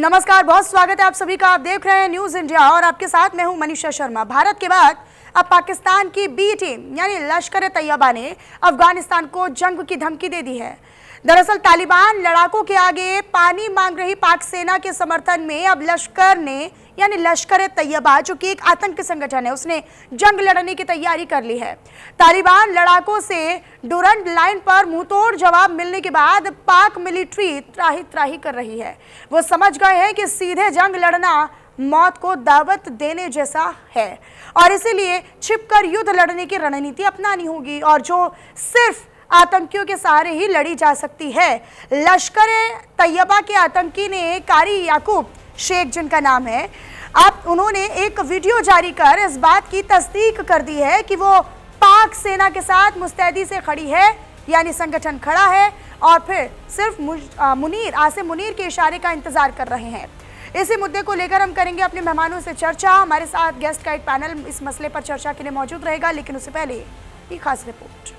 नमस्कार, बहुत स्वागत है आप सभी का। आप देख रहे हैं न्यूज इंडिया और आपके साथ मैं हूं मनीषा शर्मा। भारत के बाद अब पाकिस्तान की बी टीम यानी लश्कर तैयबा ने अफगानिस्तान को जंग की धमकी दे दी है। दरअसल तालिबान लड़ाकों के आगे पानी मांग रही पाक सेना के समर्थन में अब लश्कर ने यानी लश्कर तैयबा, जो कि एक आतंकी संगठन है, उसने जंग लड़ने की तैयारी कर ली है। तालिबान लड़ाकों से डुरंड लाइन पर मुंहतोड़ जवाब मिलने के बाद पाक मिलिट्री त्राही त्राही कर रही है। वो समझ गए हैं कि सीधे जंग लड़ना मौत को दावत देने जैसा है और इसीलिए छिपकर युद्ध लड़ने की रणनीति अपनानी होगी और जो सिर्फ आतंकियों के सहारे ही लड़ी जा सकती है। लश्कर तैयबा के आतंकी ने कारी याकूब शेख, जिनका नाम है, अब उन्होंने एक वीडियो जारी कर इस बात की तस्दीक कर दी है कि वो पाक सेना के साथ मुस्तैदी से खड़ी है, यानी संगठन खड़ा है और फिर सिर्फ आसिम मुनीर के इशारे का इंतजार कर रहे हैं। इसी मुद्दे को लेकर हम करेंगे अपने मेहमानों से चर्चा। हमारे साथ गेस्ट का एक पैनल इस मसले पर चर्चा के लिए मौजूद रहेगा, लेकिन उससे पहले ये खास रिपोर्ट।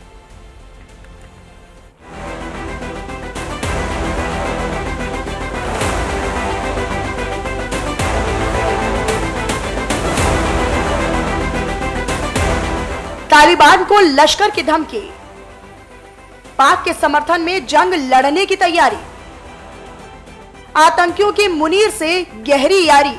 तालिबान को लश्कर की धमकी, पाक के समर्थन में जंग लड़ने की तैयारी, आतंकियों की मुनीर से गहरी यारी।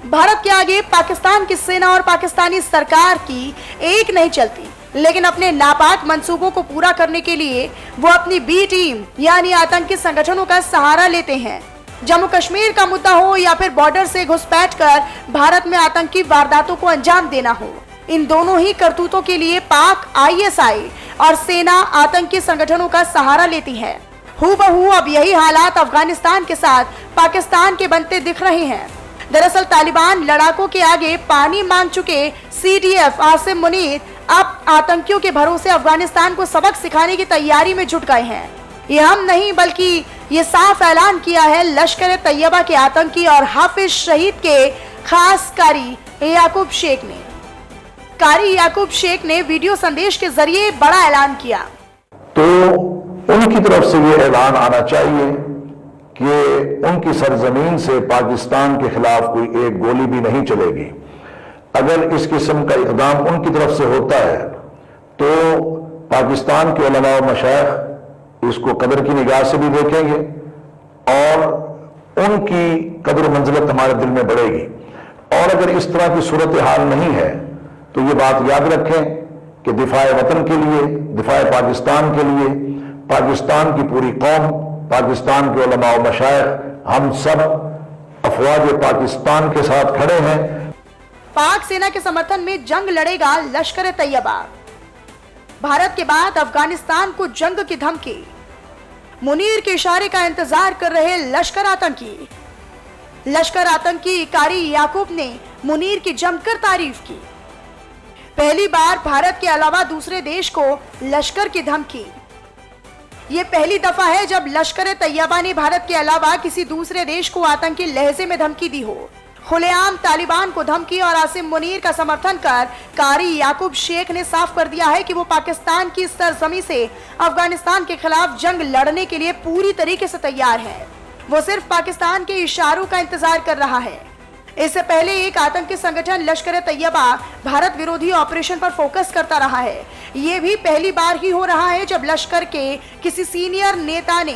भारत के आगे पाकिस्तान की सेना और पाकिस्तानी सरकार की एक नहीं चलती, लेकिन अपने नापाक मंसूबों को पूरा करने के लिए वो अपनी बी टीम यानी आतंकी संगठनों का सहारा लेते हैं। जम्मू कश्मीर का मुद्दा हो या फिर बॉर्डर से घुसपैठ कर भारत में आतंकी वारदातों को अंजाम देना हो, इन दोनों ही करतूतों के लिए पाक आईएसआई और सेना आतंकी संगठनों का सहारा लेती है। हूबहू अब यही हालात अफगानिस्तान के साथ पाकिस्तान के बनते दिख रहे हैं। दरअसल तालिबान लड़ाकों के आगे पानी मांग चुके सीडीएफ आसिम मुनीर अब आतंकियों के भरोसे अफगानिस्तान को सबक सिखाने की तैयारी में जुट गए हैं। ये हम नहीं बल्कि ये साफ ऐलान किया है लश्कर तैयबा के आतंकी और हाफिज शहीद के खास कारी याकूब शेख ने। कारी याकूब शेख ने वीडियो संदेश के जरिए बड़ा ऐलान किया। तो उनकी तरफ से ये ऐलान आना चाहिए कि उनकी सरजमीन से पाकिस्तान के खिलाफ कोई एक गोली भी नहीं चलेगी। अगर इस किस्म का इक़दाम उनकी तरफ से होता है तो पाकिस्तान के उलमा व मशाइख इसको कदर की निगाह से भी देखेंगे और उनकी कदर मंजिलत हमारे दिल में बढ़ेगी। और अगर इस तरह की सूरत हाल नहीं है तो ये बात याद रखें कि दिफाए वतन के लिए, दिफाए पाकिस्तान के लिए, पाकिस्तान की पूरी कौम, पाकिस्तान के उलमा व मशाइख, हम सब अफवाज पाकिस्तान के साथ खड़े हैं। पाक सेना के समर्थन में जंग लड़ेगा लश्कर तैयबा। भारत के बाद अफगानिस्तान को जंग की धमकी, मुनीर के इशारे का इंतजार कर रहे लश्कर आतंकी। लश्कर आतंकी कारी याकूब ने मुनीर की जमकर तारीफ की। पहली बार भारत के अलावा दूसरे देश को लश्कर की धमकी। ये पहली दफा है जब लश्कर तैयबा ने भारत के अलावा किसी दूसरे देश को आतंकी लहजे में धमकी दी हो। खुलेआम तालिबान को धमकी और आसिम मुनीर का समर्थन कर कारी याकूब शेख ने साफ कर दिया है कि वो पाकिस्तान की सरजमी से अफगानिस्तान के खिलाफ जंग लड़ने के लिए पूरी तरीके से तैयार है। वो सिर्फ पाकिस्तान के इशारों का इंतजार कर रहा है। इससे पहले एक आतंकी संगठन लश्कर तैयबा भारत विरोधी ऑपरेशन पर फोकस करता रहा है। ये भी पहली बार ही हो रहा है जब लश्कर के किसी सीनियर नेता ने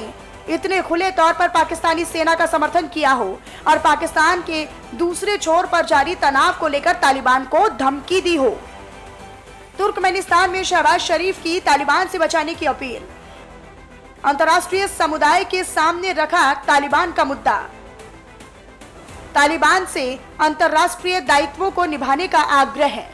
इतने खुले तौर पर पाकिस्तानी सेना का समर्थन किया हो और पाकिस्तान के दूसरे छोर पर जारी तनाव को लेकर तालिबान को धमकी दी हो। तुर्कमेनिस्तान में शहबाज शरीफ की तालिबान से बचाने की अपील, अंतर्राष्ट्रीय समुदाय के सामने रखा तालिबान का मुद्दा। तालिबान से अंतर्राष्ट्रीय दायित्वों को निभाने का आग्रह है।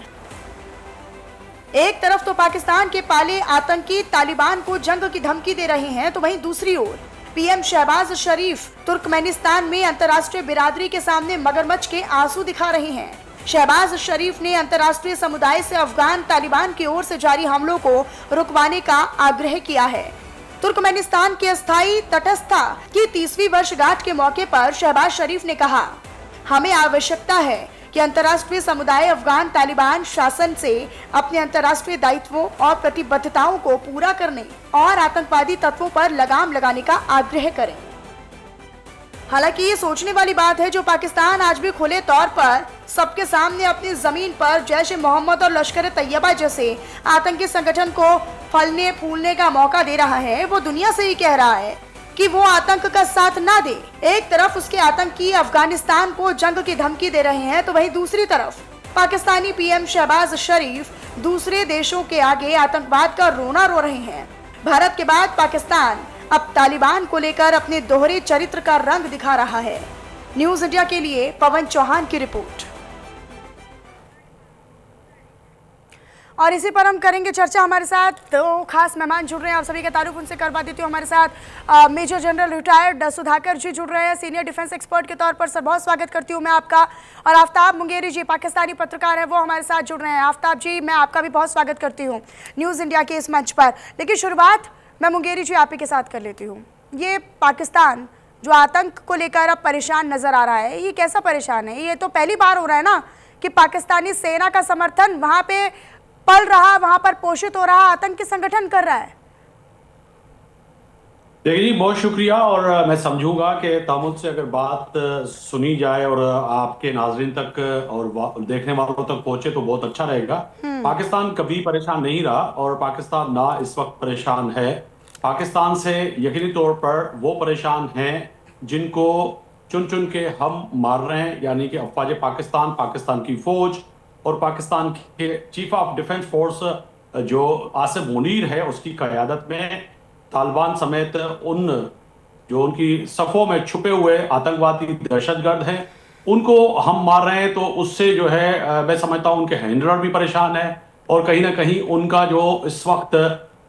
एक तरफ तो पाकिस्तान के पाले आतंकी तालिबान को जंग की धमकी दे रहे हैं, तो वहीं दूसरी ओर पीएम शहबाज शरीफ तुर्कमेनिस्तान में अंतर्राष्ट्रीय बिरादरी के सामने मगरमच्छ के आंसू दिखा रहे हैं। शहबाज शरीफ ने अंतर्राष्ट्रीय समुदाय से अफगान तालिबान की ओर से जारी हमलों को रुकवाने का आग्रह किया है। तुर्कमेनिस्तान की अस्थायी तटस्थता की 30वीं वर्षगांठ के मौके पर शहबाज शरीफ ने कहा, हमें आवश्यकता है कि अंतर्राष्ट्रीय समुदाय अफगान तालिबान शासन से अपने अंतर्राष्ट्रीय दायित्वों और प्रतिबद्धताओं को पूरा करने और आतंकवादी तत्वों पर लगाम लगाने का आग्रह करें। हालांकि ये सोचने वाली बात है जो पाकिस्तान आज भी खुले तौर पर सबके सामने अपनी जमीन पर जैश ए मोहम्मद और लश्कर ए तैयबा जैसे आतंकी संगठन को फलने फूलने का मौका दे रहा है, वो दुनिया से ही कह रहा है कि वो आतंक का साथ ना दे। एक तरफ उसके आतंकी अफगानिस्तान को जंग की धमकी दे रहे हैं, तो वहीं दूसरी तरफ पाकिस्तानी पीएम शहबाज शरीफ दूसरे देशों के आगे आतंकवाद का रोना रो रहे हैं। भारत के बाद पाकिस्तान अब तालिबान को लेकर अपने दोहरे चरित्र का रंग दिखा रहा है। न्यूज इंडिया के लिए पवन चौहान की रिपोर्ट। और इसी पर हम करेंगे चर्चा। हमारे साथ दो खास मेहमान जुड़ रहे हैं, आप सभी का तारुफ उनसे करवा देती हूँ। हमारे साथ मेजर जनरल रिटायर्ड सुधाकर जी जुड़ रहे हैं, सीनियर डिफेंस एक्सपर्ट के तौर पर। सर, बहुत स्वागत करती हूँ मैं आपका। और आफ्ताब मुंगेरी जी, पाकिस्तानी पत्रकार है, वो हमारे साथ जुड़ रहे हैं। आफ्ताब जी, मैं आपका भी बहुत स्वागत करती हूँ न्यूज़ इंडिया के इस मंच पर। लेकिन शुरुआत मैं मुंगेरी जी आप ही के साथ कर लेती हूँ। ये पाकिस्तान जो आतंक को लेकर अब परेशान नजर आ रहा है, ये कैसा परेशान है? ये तो पहली बार हो रहा है ना कि पाकिस्तानी सेना का समर्थन वहां पे पल रहा, वहां पर पोषित हो रहा आतंकी संगठन कर रहा है। देखिए जी, बहुत शुक्रिया। और मैं समझूंगा कि तामुल से अगर बात सुनी जाए और आपके नाजरीन तक और देखने वालों तक पहुंचे तो बहुत अच्छा रहेगा। पाकिस्तान कभी परेशान नहीं रहा और पाकिस्तान ना इस वक्त परेशान है। पाकिस्तान से यकीनी तौर पर वो परेशान हैं जिनको चुन चुन के हम मार रहे हैं, यानी कि अफवाज पाकिस्तान, पाकिस्तान की फौज और पाकिस्तान के चीफ ऑफ डिफेंस फोर्स जो आसिफ मुनीर है, उसकी क़यादत में तालिबान समेत उन जो उनकी सफ़ों में छुपे हुए आतंकवादी दहशतगर्द हैं, उनको हम मार रहे हैं। तो उससे जो है मैं समझता हूँ उनके हैंडलर भी परेशान है और कहीं ना कहीं उनका जो इस वक्त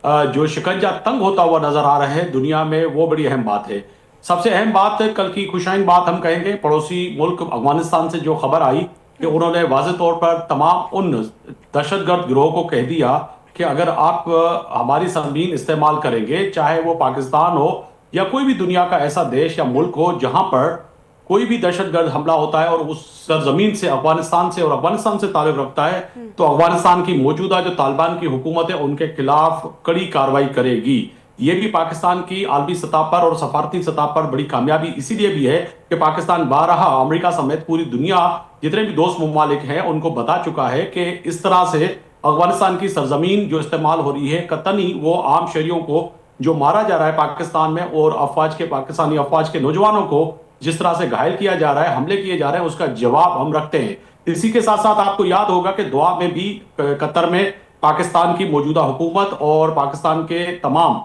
जो शिकंजा तंग होता हुआ नजर आ रहा है दुनिया में, वो बड़ी अहम बात है। सबसे अहम बात कल की खुशाइन बात हम कहेंगे, पड़ोसी मुल्क अफगानिस्तान से जो खबर आई कि उन्होंने वाज़ेह तौर पर तमाम उन दहशतगर्द गिरोह को कह दिया कि अगर आप हमारी सरजमीन इस्तेमाल करेंगे, चाहे वो पाकिस्तान हो या कोई भी दुनिया का ऐसा देश या मुल्क हो जहां पर कोई भी दहशतगर्द हमला होता है और उस सरजमीन से अफगानिस्तान से और अफगानिस्तान से ताल्लुक रखता है, तो अफगानिस्तान की मौजूदा जो तालिबान की हुकूमत है उनके खिलाफ कड़ी कार्रवाई करेगी। ये भी पाकिस्तान की आलमी सतह पर और सफारती सतह पर बड़ी कामयाबी इसीलिए भी है कि पाकिस्तान बारहा अमेरिका समेत पूरी दुनिया जितने भी दोस्त ममालिक हैं उनको बता चुका है कि इस तरह से अफगानिस्तान की सरजमीन जो इस्तेमाल हो रही है, कतई वो आम शहरियों को जो मारा जा रहा है पाकिस्तान में और पाकिस्तानी अफवाज के नौजवानों को जिस तरह से घायल किया जा रहा है, हमले किए जा रहे हैं, उसका जवाब हम रखते हैं। इसी के साथ साथ आपको याद होगा कि दुआ में भी कतर में पाकिस्तान की मौजूदा हुकूमत और पाकिस्तान के तमाम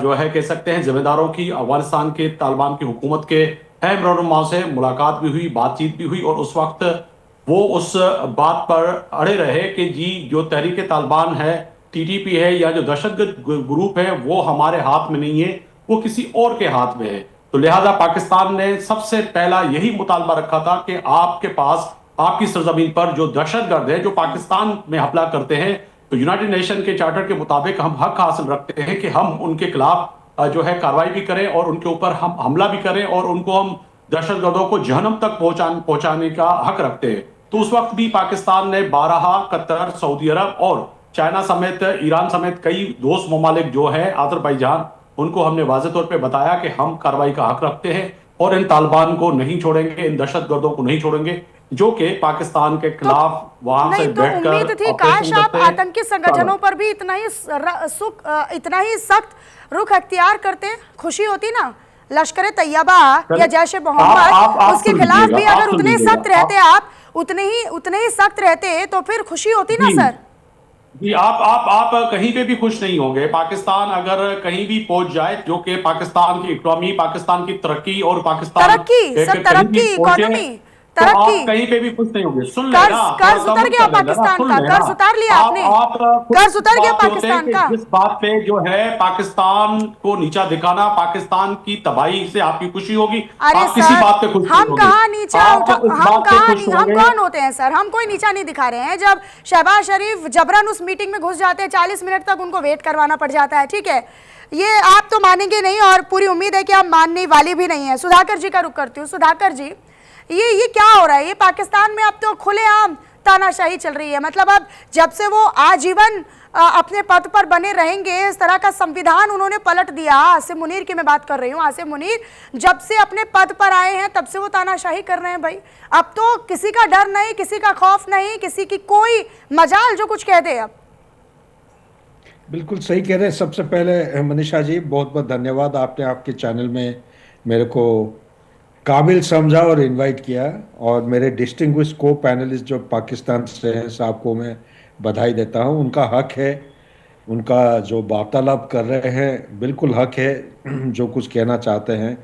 जो है कह सकते हैं जिम्मेदारों की अफगानिस्तान के तालिबान की हुकूमत के अहम रहनुमाओं से मुलाकात भी हुई, बातचीत भी हुई और उस वक्त वो उस बात पर अड़े रहे कि जी जो तहरीक तालिबान है, टीटीपी है या जो दहशतगर्द ग्रुप है वो हमारे हाथ में नहीं है, वो किसी और के हाथ में है। तो लिहाजा पाकिस्तान ने सबसे पहला यही मुतालबा रखा था कि आपके पास आपकी सरजमीन पर जो दहशतगर्द है जो पाकिस्तान में हमला करते हैं, तो यूनाइटेड नेशन के चार्टर के मुताबिक हम हक हासिल रखते हैं कि हम उनके खिलाफ जो है कार्रवाई भी करें और उनके ऊपर हम हमला भी करें और उनको हम दहशतगर्दों को जहन्नम तक पहुंचाने का हक रखते हैं। तो उस वक्त भी पाकिस्तान ने बारहा कतर, सऊदी अरब और चाइना समेत ईरान समेत कई दोस्त ममालिक जो है अजरबैजान, उनको हमने वाज़ेह तौर पे बताया कि हम कार्रवाई का हक रखते हैं और इन तालिबान को नहीं छोड़ेंगे, इन दहशतगर्दों को नहीं छोड़ेंगे जो कि पाकिस्तान के खिलाफ वहां से बैठकर उम्मीद थी काश आप आतंकी संगठनों पर भी इतना ही सख्त रुख अख्तियार करते, खुशी होती ना। लश्कर ए तैयबा या जैश ए मोहम्मद, उसके खिलाफ भी अगर उतने सख्त रहते आप, उतने ही सख्त रहते तो फिर खुशी होती ना सर। जी आप कहीं पे भी खुश नहीं होंगे। पाकिस्तान अगर कहीं भी पहुंच जाए, जो कि पाकिस्तान की इकोनॉमी, पाकिस्तान की तरक्की और पाकिस्तान तरक्की इकोनॉमी तो आप कहीं पे भी खुश नहीं होंगे। सुन लेना, कर्ज उतर गया पाकिस्तान का, कर्ज उतार लिया आपने, कर्ज उतर गया पाकिस्तान का। जिस बात पे जो है पाकिस्तान को नीचा दिखाना, पाकिस्तान की तबाही से आपकी खुशी होगी, आप किसी बात पे खुश नहीं होंगे। हम कहाँ नीचा हम कौन होते हैं सर? हम कोई नीचा नहीं दिखा रहे हैं। जब शहबाज शरीफ जबरन उस मीटिंग में घुस जाते हैं, 40 मिनट तक उनको वेट करवाना पड़ जाता है, ठीक है, ये आप तो मानेंगे नहीं और पूरी उम्मीद है कि आप मानने वाली भी नहीं है। सुधाकर जी का रुख करती हूँ। सुधाकर जी, ये क्या हो रहा है? ये पाकिस्तान में अब तो खुलेआम तानाशाही चल रही है। मतलब अब जब से वो आजीवन अपने पद पर बने रहेंगे, इस तरह का संविधान उन्होंने पलट दिया। आसिम मुनीर की मैं बात कर रही हूँ। आसिम मुनीर जब से अपने पद पर आए हैं तब से वो तानाशाही कर रहे हैं भाई। अब तो किसी का डर नहीं, किसी का खौफ नहीं, किसी की कोई मजाल जो कुछ कह दे। अब बिल्कुल सही कह रहे हैं। सबसे पहले मनीषा जी बहुत बहुत धन्यवाद, आपने आपके चैनल में मेरे को काबिल समझा और इनवाइट किया, और मेरे डिस्टिंग्विश को पैनलिस्ट जो पाकिस्तान से हैं साहब को मैं बधाई देता हूं। उनका हक है, उनका जो वार्तालाप कर रहे हैं बिल्कुल हक है, जो कुछ कहना चाहते हैं।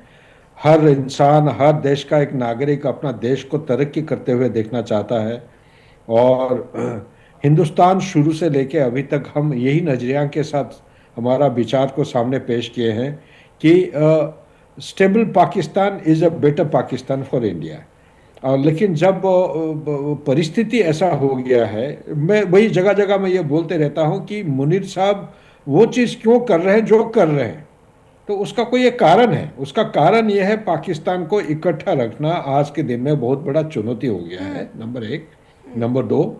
हर इंसान, हर देश का एक नागरिक अपना देश को तरक्की करते हुए देखना चाहता है, और हिंदुस्तान शुरू से लेके अभी तक हम यही नजरिया के साथ हमारा विचार को सामने पेश किए हैं कि stable Pakistan is a better Pakistan for India. लेकिन जब परिस्थिति ऐसा हो गया है, मैं वही जगह जगह मैं ये बोलते रहता हूँ कि मुनीर साहब वो चीज़ क्यों कर रहे हैं जो कर रहे हैं, तो उसका कोई एक कारण है। उसका कारण ये है पाकिस्तान को इकट्ठा रखना आज के दिन में बहुत बड़ा चुनौती हो गया है, नंबर एक। नंबर दो,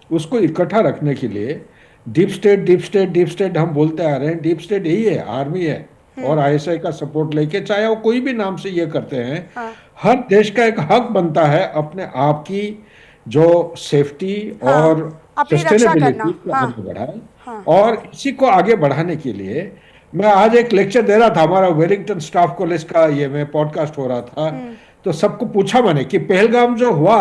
उसको इकट्ठा रखने के लिए deep state deep state deep state हम बोलते आ रहे हैं। डीप स्टेट यही है, आर्मी है, और आईएसआई का सपोर्ट लेके, चाहे वो कोई भी नाम से ये करते हैं, हर देश का एक हक बनता है अपने आप की जो सेफ्टी और सस्टेनेबिलिटी को आगे बढ़ाए। और इसी को आगे बढ़ाने के लिए मैं आज एक लेक्चर दे रहा था, हमारा वेलिंगटन स्टाफ कॉलेज का ये मैं पॉडकास्ट हो रहा था, तो सबको पूछा मैंने कि पहलगाम जो हुआ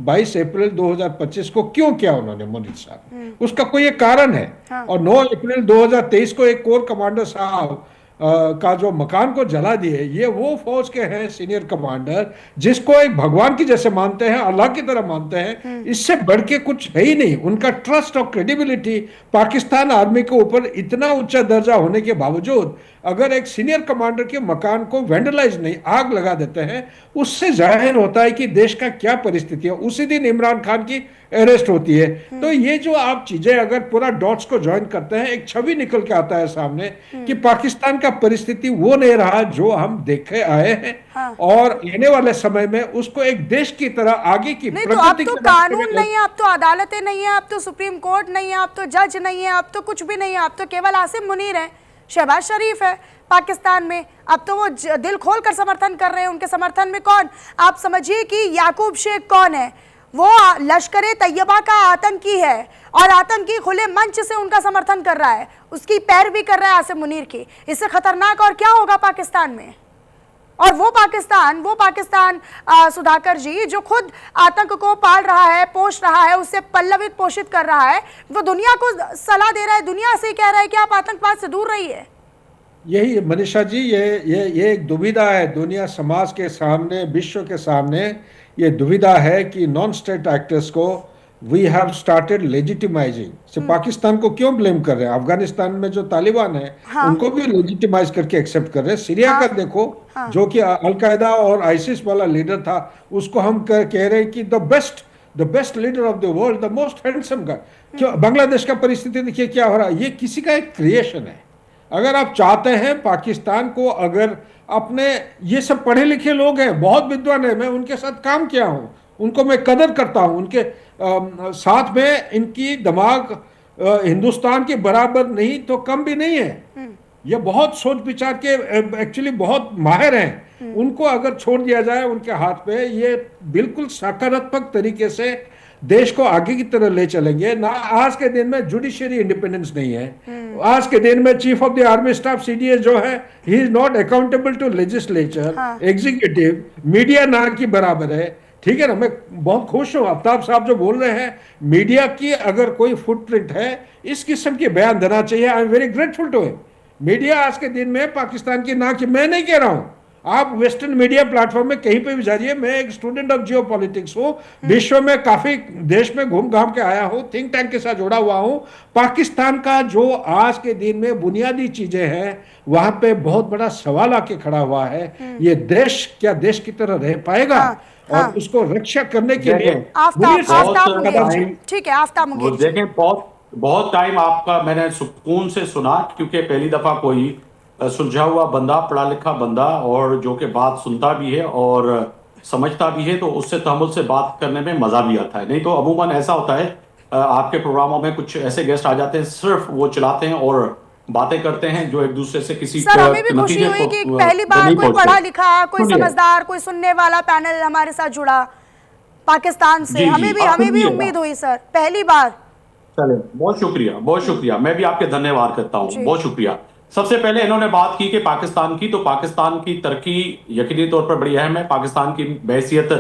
22 अप्रैल 2025 को क्यों किया उन्होंने मुनीर साहब, उसका कोई एक कारण है। और 9 अप्रैल 2023 को एक कोर कमांडर साहब का जो मकान को जला दिए, ये वो फौज के हैं सीनियर कमांडर जिसको एक भगवान की जैसे मानते हैं, अल्लाह की तरह मानते हैं। इससे बढ़ के कुछ है ही नहीं। उनका ट्रस्ट और क्रेडिबिलिटी पाकिस्तान आर्मी के ऊपर इतना ऊंचा दर्जा होने के बावजूद अगर एक सीनियर कमांडर के मकान को वेंडलाइज नहीं, आग लगा देते हैं, उससे जाहिर होता है कि देश का क्या परिस्थिति है। उसी दिन इमरान खान की अरेस्ट होती है। तो ये जो आप चीजें अगर पूरा डॉट्स को ज्वाइन करते हैं, एक छवि निकल के आता है सामने कि पाकिस्तान का परिस्थिति वो नहीं रहा जो हम देखे आए हैं, और आने वाले समय में उसको एक देश की तरह आगे की नहीं। तो अब तो कानून नहीं है, अब तो अदालतें नहीं है, अब तो सुप्रीम कोर्ट नहीं है, अब तो जज नहीं है, अब तो कुछ भी नहीं है। अब तो केवल आसिम मुनीर है, शहबाज शरीफ है पाकिस्तान में। अब तो वो दिल खोल कर समर्थन कर रहे हैं। उनके समर्थन में कौन, आप समझिए कि याकूब शेख कौन है, वो लश्कर तैयबा का आतंकी है, और आतंकी खुले मंच से उनका समर्थन कर रहा है, उसकी पैरवी कर रहा है आसिम मुनीर की। इससे खतरनाक और क्या होगा पाकिस्तान में। और वो पाकिस्तान सुधाकर जी जो खुद आतंक को पाल रहा है, पोष रहा है, उससे पल्लवित पोषित कर रहा है, वो दुनिया को सलाह दे रहा है, दुनिया से कह रहा है कि आप आतंकवाद से दूर रहिए। यही मनीषा जी, ये एक दुविधा है दुनिया समाज के सामने, विश्व के सामने। ये दुविधा है कि नॉन स्टेट एक्टर्स को वी हैव स्टार्टेड लेजिटिमाइजिंग। से पाकिस्तान को क्यों ब्लेम कर रहे हैं? अफगानिस्तान में जो तालिबान है उनको भी लेजिटिमाइज करके एक्सेप्ट कर रहे हैं। सीरिया का देखो, जो कि अलकायदा और आईसिस वाला लीडर था, उसको हम कह रहे हैं कि the best leader of the world, the most handsome guy. क्यों? बांग्लादेश का परिस्थिति देखिए क्या हो रहा है। ये किसी का एक क्रिएशन है। अगर आप चाहते हैं पाकिस्तान को, अगर अपने, ये सब पढ़े लिखे लोग हैं, बहुत विद्वान है, मैं उनके साथ काम किया हूं, उनको मैं कदर करता हूं, उनके साथ में इनकी दिमाग हिंदुस्तान के बराबर नहीं तो कम भी नहीं है। ये बहुत सोच विचार के एक्चुअली बहुत माहिर हैं। उनको अगर छोड़ दिया जाए उनके हाथ पे, ये बिल्कुल सकारात्मक तरीके से देश को आगे की तरह ले चलेंगे ना। आज के दिन में जुडिशियरी इंडिपेंडेंस नहीं है। आज के दिन में chief of the army staff CDS जो है, he is not accountable to legislature, executive, media ना की बराबर है। ठीक है ना, मैं बहुत खुश हूं आफ्ताब साहब जो बोल रहे हैं मीडिया की अगर कोई फुटप्रिंट है, इस किस्म के बयान देना चाहिए। I am very grateful to him. Media आज के दिन में पाकिस्तान की ना की, मैं नहीं कह रहा हूं, आप वेस्टर्न मीडिया प्लेटफॉर्म में कहीं पे भी जाइए। मैं एक स्टूडेंट ऑफ जियो पॉलिटिक्स हूँ, विश्व में काफी देश में घूम घाम के आया हूँ, थिंक टैंक के साथ जुड़ा हुआ हूँ। पाकिस्तान का जो आज के दिन में बुनियादी चीजें हैं, वहां पे बहुत बड़ा सवाल आके खड़ा हुआ है। ये देश क्या देश की तरह रह पाएगा? और उसको रक्षा करने के लिए ठीक है आफ्ताब मुंगेर, देखें बहुत टाइम आपका मैंने सुकून से सुना, क्योंकि पहली दफा कोई सुलझा हुआ बंदा, पढ़ा लिखा बंदा, और जो कि बात सुनता भी है और समझता भी है, तो उससे तहम्मुल से बात करने में मजा भी आता है। नहीं तो अमूमन ऐसा होता है आपके प्रोग्रामों में कुछ ऐसे गेस्ट आ जाते हैं, सिर्फ वो चलाते हैं और बातें करते हैं जो एक दूसरे से किसी सर हमें भी खुशी नतीजे हुई को कि पहली बार नहीं कोई पहुंचते। पढ़ा लिखा, कोई सुनिए। समझदार, कोई सुनने वाला पैनल हमारे साथ जुड़ा पाकिस्तान से। जी, हमें जी, भी आप हमें भी सुनिएगा। उम्मीद हुई सर, पहली बार। चले, बहुत शुक्रिया, बहुत शुक्रिया। मैं भी आपके धन्यवाद करता हूँ, जी। बहुत शुक्रिया। सबसे पहले इन्होंने बात की कि पाकिस्तान की, तो पाकिस्तान की तरक्की यकीनी तौर पर बड़ी अहम है। पाकिस्तान की बैसियत,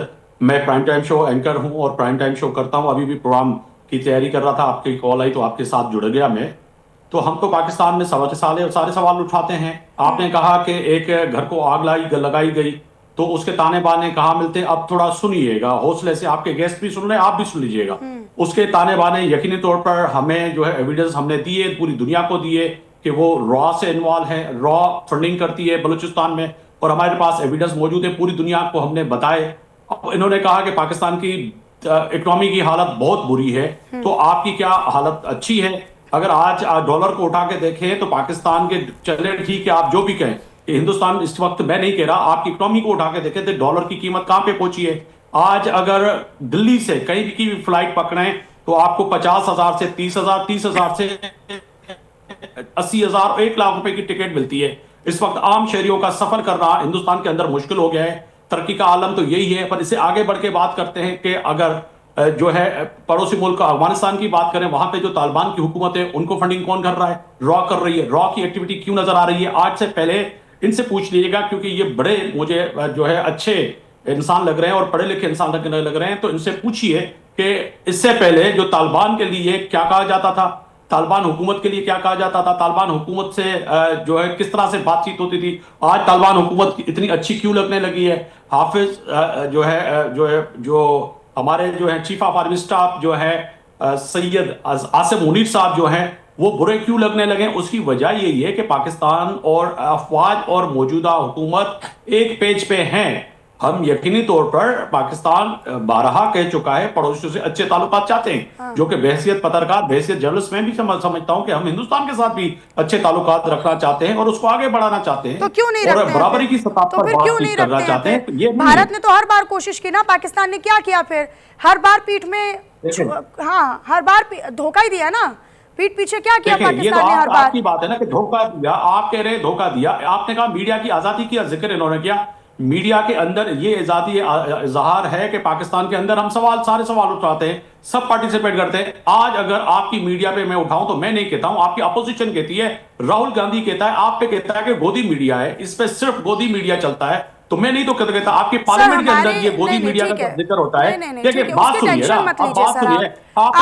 मैं प्राइम टाइम शो एंकर हूं और प्राइम टाइम शो करता हूं। अभी भी प्रोग्राम की तैयारी कर रहा था, आपकी कॉल आई तो आपके साथ जुड़ गया मैं। तो हम तो पाकिस्तान में सारे सवाल उठाते हैं। आपने कहा कि एक घर को आग लगाई गई, तो उसके ताने बाने कहाँ मिलते हैं? अब थोड़ा सुनिएगा हौसले से, आपके गेस्ट भी सुन रहे हैं, आप भी सुन लीजिएगा। उसके ताने बाने यकीनी तौर पर हमें जो है एविडेंस हमने दिए, पूरी दुनिया को दिए कि वो रॉ से इन्वॉल्व है, रॉ फंडिंग करती है बलूचिस्तान में, और हमारे पास एविडेंस मौजूद है, पूरी दुनिया को हमने बताए। अब इन्होंने कहा कि पाकिस्तान की इकोनॉमी की हालत बहुत बुरी है, तो आपकी क्या हालत अच्छी है? अगर आज डॉलर को उठा के देखें तो पाकिस्तान के, चले ठीक है आप जो भी कहें कि हिंदुस्तान इस वक्त, मैं नहीं कह रहा, आपकी इकोनॉमी को उठा के देखें तो डॉलर की कीमत कहां पे पहुंची है। आज अगर दिल्ली से कहीं की भी फ्लाइट पकड़ें तो आपको 50,000 से 30,000, 30,000 से 80,000, 1 लाख रुपए की टिकट मिलती है। इस वक्त आम शहरियों का सफर करना हिंदुस्तान के अंदर मुश्किल हो गया है। तरक्की का आलम तो यही है। पर इसे आगे बढ़ के बात करते हैं कि अगर जो है पड़ोसी मुल्क अफगानिस्तान की बात करें, वहां पे जो तालिबान की हुकूमत है उनको फंडिंग कौन कर रहा है? रॉ कर रही है। रॉ की एक्टिविटी क्यों नजर आ रही है? आज से पहले इनसे पूछ लीजिएगा, क्योंकि ये बड़े मुझे जो है अच्छे इंसान लग रहे हैं और पढ़े लिखे इंसान लग रहे हैं, तो इनसे पूछिए कि इससे पहले जो तालिबान के लिए क्या कहा जाता था, तालिबान हुकूमत के लिए क्या कहा जाता था, तालिबान हुकूमत से जो है किस तरह से बातचीत होती थी, आज तालिबान हुकूमत इतनी अच्छी क्यों लगने लगी है? हाफिज जो हमारे जो है चीफ ऑफ आर्मी स्टाफ जो है सैयद आसिम मुनीर साहब जो हैं, वो बुरे क्यों लगने लगे? उसकी वजह यही है कि पाकिस्तान और अफवाज और मौजूदा हुकूमत एक पेज पे हैं। हम यकीनी तौर पर पाकिस्तान बारहा कह चुका है पड़ोसियों से अच्छे ताल्लुकात चाहते हैं, जो कि बहसियत पत्रकार, बहसियत जर्नलिस्ट में भी समझता हूं कि हम हिंदुस्तान के साथ भी अच्छे ताल्लुकात रखना चाहते हैं और उसको आगे बढ़ाना चाहते हैं। तो क्यों नहीं और रखते बराबरी की सतह तो पर फिर क्यों नहीं बातचीत करना चाहते हैं। तो ये भारत ने तो हर बार कोशिश की ना, पाकिस्तान ने क्या किया फिर? हर बार पीठ में, हाँ हर बार धोखा ही दिया ना, पीठ पीछे क्या किया पाकिस्तान ने हर बार? आपकी बात है ना कि धोखा दिया, आप कह रहे हैं धोखा दिया। आपने कहा मीडिया की आजादी की जिक्र इन्होंने किया। मीडिया के अंदर ये आजादी इजहार है कि पाकिस्तान के अंदर हम सारे सवाल उठाते हैं, सब पार्टिसिपेट करते हैं। आज अगर आपकी मीडिया पे मैं उठाऊं तो मैं नहीं कहता हूं, आपकी अपोजिशन कहती है, राहुल गांधी कहता है, आप पे कहता है कि गोदी मीडिया है, इस पे सिर्फ गोदी मीडिया चलता है, तो मैं नहीं तो कहता। आपके पार्लियामेंट के अंदर ये गोदी मीडिया का जिक्र होता है। देखिए बात सुनिए ना, अब बात सुनिए, आप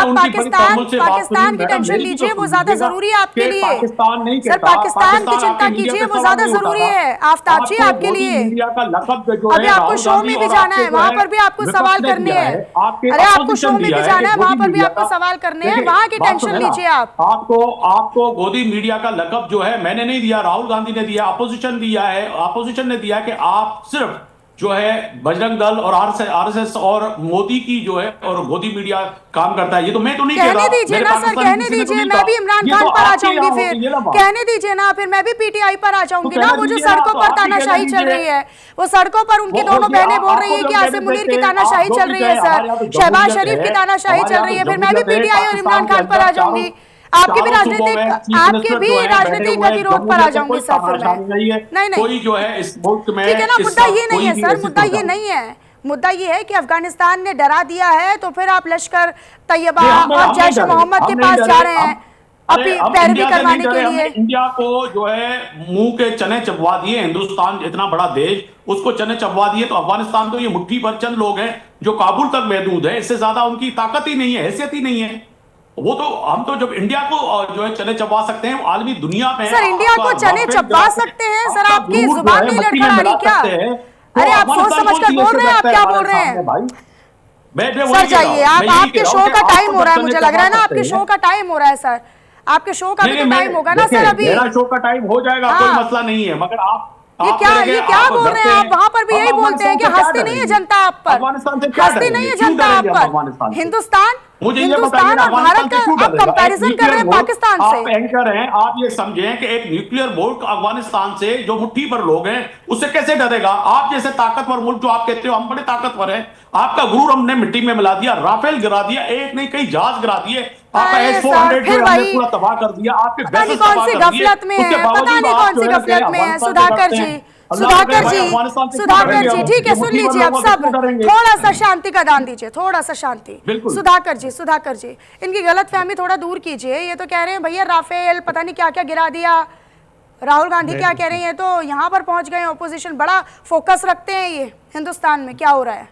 पाकिस्तान की टेंशन लीजिए, वो ज्यादा जरूरी है आपके लिए। पाकिस्तान नहीं सर पाकिस्तान की चिंता कीजिए, वो ज्यादा जरूरी है आफ्ताब जी आपके लिए। अभी आपको शो में भी जाना है, वहां पर भी आपको सवाल करने हैं। अरे आपको शो में भी जाना है, वहां पर भी आपको सवाल करने हैं, वहां की टेंशन लीजिए आप। आपको गोदी मीडिया का लकब जो है मैंने नहीं दिया, राहुल गांधी ने दिया, अपोजिशन दिया है। अपोजिशन ने दिया कि आप सिर्फ जो है बजरंग दल और आरएसएस और मोदी की जो है और गोदी मीडिया काम करता है। ये तो मैं तो नहीं कह रहा। कहने दीजिए ना सर, कहने दीजिए, मैं भी इमरान खान पर आ जाऊंगी फिर। कहने दीजिए ना, फिर मैं भी पीटीआई पर आ जाऊंगी ना। वो जो सड़कों पर तानाशाही चल रही है, वो सड़कों पर उनकी दोनों बहनें बोल रही है कि आसिम मुनीर की तानाशाही चल रही है सर, शहबाज शरीफ की तानाशाही चल रही है, फिर मैं भी पीटीआई और इमरान खान पर आ जाऊंगी। आपके भी राजनीतिक गतिरोध पर आ जाऊंगी सर फिर मैं। नहीं कोई जो है इस मुल्क में, ठीक है ना, मुद्दा ये नहीं है सर, मुद्दा ये नहीं है। मुद्दा ये है कि अफगानिस्तान ने डरा दिया है, तो फिर आप लश्कर तैयबा और जैश मोहम्मद के पास जा रहे हैं अपनी पैरवी करवाने के लिए। इंडिया को जो है मुंह के चने चबवा दिए, हिंदुस्तान इतना बड़ा देश, उसको चने चबवा दिए। तो अफगानिस्तान तो ये मुट्ठी भर चंद लोग हैं जो काबुल तक महदूद है, इससे ज्यादा उनकी ताकत ही नहीं है, हैसियत ही नहीं है। वो तो हम तो जब इंडिया को जो है चने चबवा सकते हैं, आलमी दुनिया में सर इंडिया को चने चबवा सकते हैं सर, आपकी जुबान नहीं लड़खड़ानी क्या? अरे आप सोच समझ कर बोल रहे हैं, आप क्या बोल रहे हैं? सर जाइए, आपके शो का टाइम हो रहा है, मुझे लग रहा है ना आपके शो का टाइम हो रहा है सर, आपके शो का भी तो टाइम होगा ना सर। अभी मेरा शो का टाइम हो जाएगा, कोई मसला नहीं है, मगर आप ये क्या बोल रहे हैं आप? वहां पर भी यही बोलते हैं कि हंसती नहीं है जनता आप पर, हंसती नहीं है जनता आप पर। मुझे ये हिंदुस्तान बताइए ना, और अफगानिस्तान भारत से क्यों का आप डरेगा? एक कंपैरिजन कर रहे हैं न्यूक्लियर मुल्क, पाकिस्तान आप से। एंकर हैं, आप ये समझें कि एक न्यूक्लियर मुल्क अफगानिस्तान से जो मुट्ठी भर लोग हैं उससे कैसे डरेगा? आप जैसे ताकतवर मुल्क जो आप कहते हो हम बड़े ताकतवर हैं, आपका गुरूर हमने मिट्टी में मिला दिया, राफेल गिरा दिया, एक नहीं कई जहाज गिरा दिए, आपका अरे सर, S-400 फिर जो हमने वही पूरा तबाह कर दिया, आपके पता नहीं बेसेस कौन तबाह सी कर दिए, गफलत में उसके है, पता बावजूद नहीं आप कौन जो सी है कि गफलत में है। अफगानिस्तान से सुधाकर डरते जी, हैं। अल्लाह सुधाकर करे भाई, जी, अफगानिस्तान से क्यों सुधाकर डरेंगे जी, हम? ठीक है, ये सुन मुट्ठी भर लीजिए, अब लोगों से क्यों सब्र, डरेंगे? थोड़ा सा शांति का दान दीजिए, थोड़ा सा शांति। बिल्कुल। सुधाकर जी, सुधाकर जी, इनकी गलतफहमी थोड़ा दूर कीजिए। ये तो कह रहे हैं भैया राफेल पता नहीं क्या क्या गिरा दिया। राहुल गांधी क्या कह रहे हैं, तो यहाँ पर पहुंच गए ऑपोजिशन, बड़ा फोकस रखते हैं ये हिंदुस्तान में क्या हो रहा है।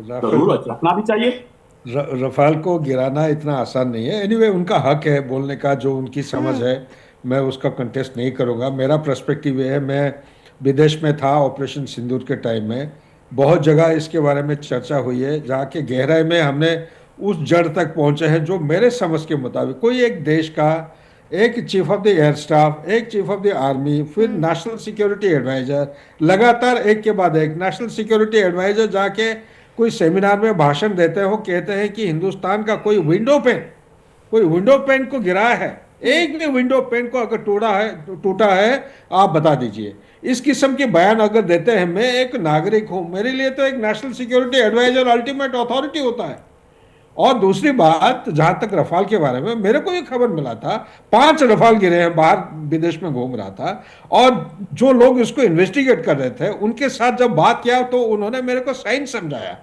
जरूर रखना भी चाहिए। रफाल को गिराना इतना आसान नहीं है। एनीवे उनका हक है बोलने का, जो उनकी समझ है, मैं उसका कंटेस्ट नहीं करूंगा। मेरा पर्सपेक्टिव ये है, मैं विदेश में था ऑपरेशन सिंदूर के टाइम में, बहुत जगह इसके बारे में चर्चा हुई है, जहाँ के गहराई में हमने उस जड़ तक पहुंचे हैं जो मेरे समझ के मुताबिक कोई एक देश का एक chief of the air staff, एक चीफ ऑफ द आर्मी, फिर नेशनल सिक्योरिटी एडवाइजर, लगातार एक के बाद एक नेशनल सिक्योरिटी एडवाइजर जाके कोई सेमिनार में भाषण देते हो, कहते हैं कि हिंदुस्तान का कोई विंडो पेन को गिराया है, एक भी विंडो पेन को अगर टूटा है आप बता दीजिए। इस किस्म के बयान अगर देते हैं, मैं एक नागरिक हूं, मेरे लिए तो एक national security adviser ultimate authority होता है। और दूसरी बात, जहां तक रफाल के बारे में, मेरे को ये खबर मिला था 5 रफाल गिरे हैं, बाहर विदेश में घूम रहा था, और जो लोग इसको इन्वेस्टिगेट कर रहे थे उनके साथ जब बात किया तो उन्होंने मेरे को साइन समझाया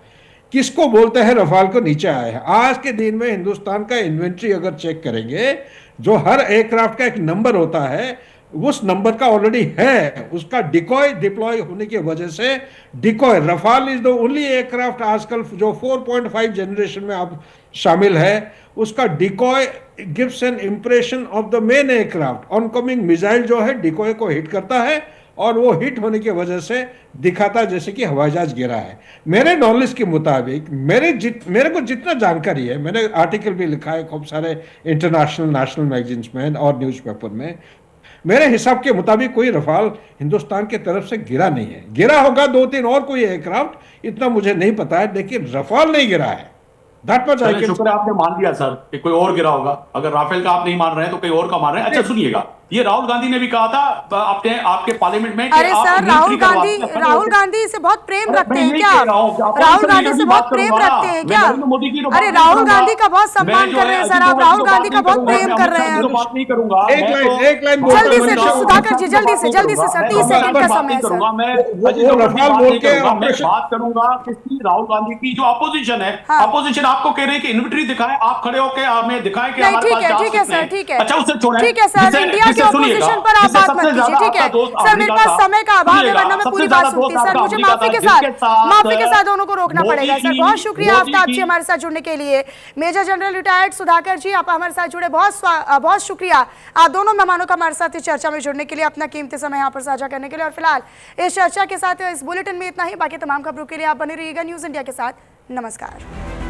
किसको बोलते हैं रफाल को नीचे आए हैं। आज के दिन में हिंदुस्तान का इन्वेंट्री अगर चेक करेंगे, जो हर एयरक्राफ्ट का एक नंबर होता है, उस नंबर का ऑलरेडी है, उसका डिकॉय डिप्लॉय होने की वजह से, decoy Rafale is the only aircraft आजकल जो 4.5 जनरेशन में अब शामिल है, उसका decoy gives an impression of the main aircraft. Oncoming missile जो है डिकॉय को हिट करता है और वो हिट होने की वजह से दिखाता जैसे कि हवाई जहाज गिरा है। मेरे नॉलेज के मुताबिक, मेरे को जितना जानकारी है, मैंने आर्टिकल भी लिखा है खूब सारे इंटरनेशनल नेशनल मैगजीन्स में और न्यूज़पेपर में, मेरे हिसाब के मुताबिक कोई रफाल हिंदुस्तान की तरफ से गिरा नहीं है। गिरा होगा 2-3 और कोई एयरक्राफ्ट, इतना मुझे नहीं पता है, लेकिन रफाल नहीं गिरा है। शुक्र है आपने मान लिया सर कि कोई और गिरा होगा। अगर राफेल का आप नहीं मान रहे हैं तो कोई और का मान रहे हैं। अच्छा सुनिएगा, ये राहुल गांधी ने भी कहा था अपने आपके पार्लियामेंट में कि अरे सर, राहुल गांधी से बहुत प्रेम रखते हैं क्या? राहुल गांधी से बहुत प्रेम रखते हैं क्या? अरे राहुल गांधी का बहुत सम्मान कर रहे हैं सर आप, राहुल गांधी का बहुत प्रेम कर रहे हैं। बात नहीं करूंगा, एक लाइन जल्दी से सुधाकर जी, जल्दी से सर, 30 सेकंड का समय है सर। मैं बात करूंगा किसकी? राहुल गांधी की जो अपोजिशन है। अपोजिशन आपको कह रही है कि इन्वेंट्री दिखाएं, आप खड़े होकर हमें दिखाएं कि हमारे पास ठीक है सर, ठीक है। अच्छा उससे छोड़ें, ठीक है सर, इंडिया के ऑपोजिशन पर आप बात मत कीजिए, ठीक है सर, मेरे पास समय का अभाव है, वरना मैं पूरी बात सुनती। सर मुझे माफी के साथ दोनों को रोकना पड़ेगा सर। बहुत शुक्रिया आफ्ताब जी हमारे साथ जुड़ने के लिए। मेजर जनरल रिटायर्ड सुधाकर जी, आप हमारे साथ जुड़े, बहुत शुक्रिया आप दोनों मेहमानों का हमारे साथ इस चर्चा में जुड़ने के लिए, अपना कीमती समय यहाँ पर साझा करने के लिए। और फिलहाल इस चर्चा के साथ इस बुलेटिन में इतना ही। बाकी तमाम खबरों के लिए आप बने रहिएगा न्यूज़ इंडिया के साथ। नमस्कार।